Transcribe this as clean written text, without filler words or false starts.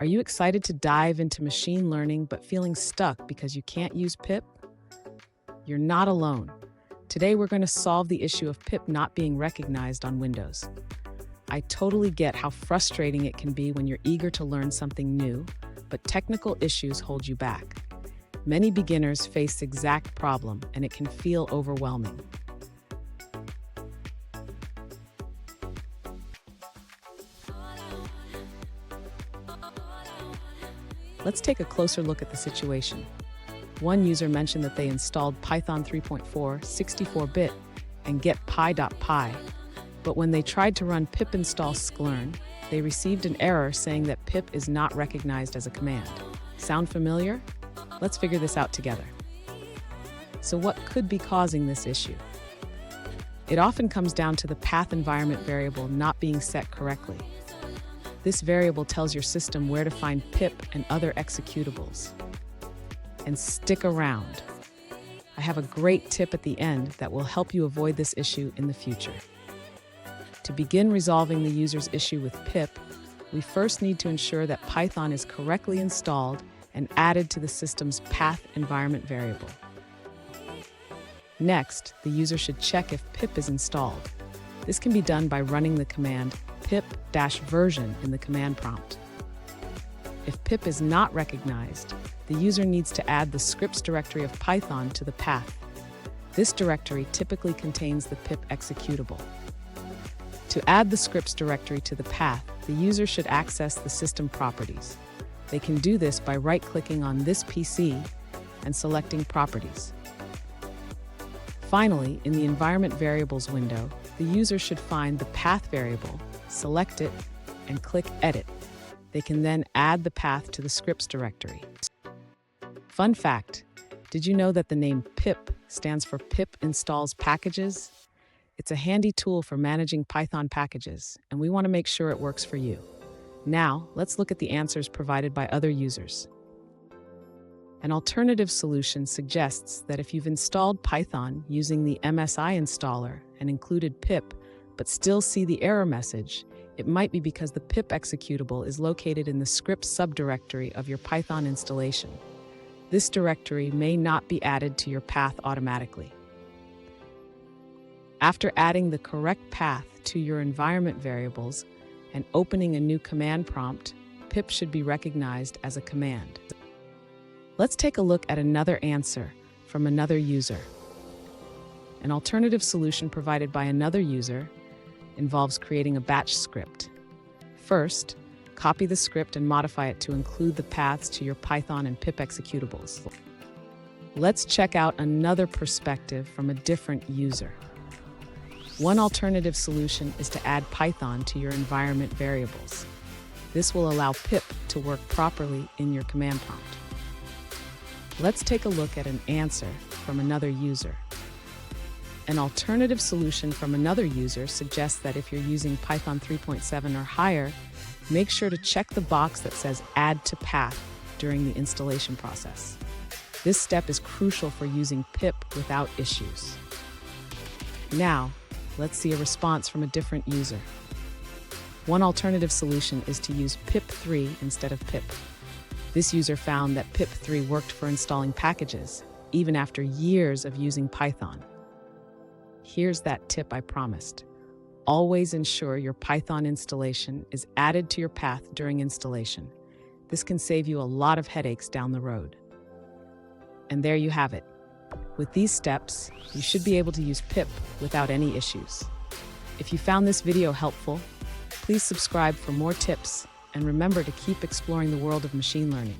Are you excited to dive into machine learning but feeling stuck because you can't use Pip? You're not alone. Today we're going to solve the issue of Pip not being recognized on Windows. I totally get how frustrating it can be when you're eager to learn something new, but technical issues hold you back. Many beginners face the exact problem, and it can feel overwhelming. Let's take a closer look at the situation. One user mentioned that they installed Python 3.4 64-bit and get py.py, but when they tried to run pip install sklearn, they received an error saying that pip is not recognized as a command. Sound familiar? Let's figure this out together. So what could be causing this issue? It often comes down to the path environment variable not being set correctly. This variable tells your system where to find pip and other executables. And stick around. I have a great tip at the end that will help you avoid this issue in the future. To begin resolving the user's issue with pip, we first need to ensure that Python is correctly installed and added to the system's path environment variable. Next, the user should check if pip is installed. This can be done by running the command pip-version in the command prompt. If pip is not recognized, the user needs to add the scripts directory of Python to the path. This directory typically contains the pip executable. To add the scripts directory to the path, the user should access the system properties. They can do this by right-clicking on this PC and selecting Properties. Finally, in the Environment Variables window, the user should find the path variable, select it, and click Edit. They can then add the path to the scripts directory. Fun fact, did you know that the name pip stands for Pip Installs Packages? It's a handy tool for managing Python packages, and we want to make sure it works for you. Now, let's look at the answers provided by other users. An alternative solution suggests that if you've installed Python using the MSI installer and included pip, but still see the error message, it might be because the pip executable is located in the script subdirectory of your Python installation. This directory may not be added to your path automatically. After adding the correct path to your environment variables and opening a new command prompt, pip should be recognized as a command. Let's take a look at another answer from another user. An alternative solution provided by another user involves creating a batch script. First, copy the script and modify it to include the paths to your Python and pip executables. Let's check out another perspective from a different user. One alternative solution is to add Python to your environment variables. This will allow pip to work properly in your command prompt. Let's take a look at an answer from another user. An alternative solution from another user suggests that if you're using Python 3.7 or higher, make sure to check the box that says Add to Path during the installation process. This step is crucial for using pip without issues. Now, let's see a response from a different user. One alternative solution is to use pip3 instead of pip. This user found that pip3 worked for installing packages, even after years of using Python. Here's that tip I promised. Always ensure your Python installation is added to your path during installation. This can save you a lot of headaches down the road. And there you have it. With these steps, you should be able to use pip without any issues. If you found this video helpful, please subscribe for more tips and remember to keep exploring the world of machine learning.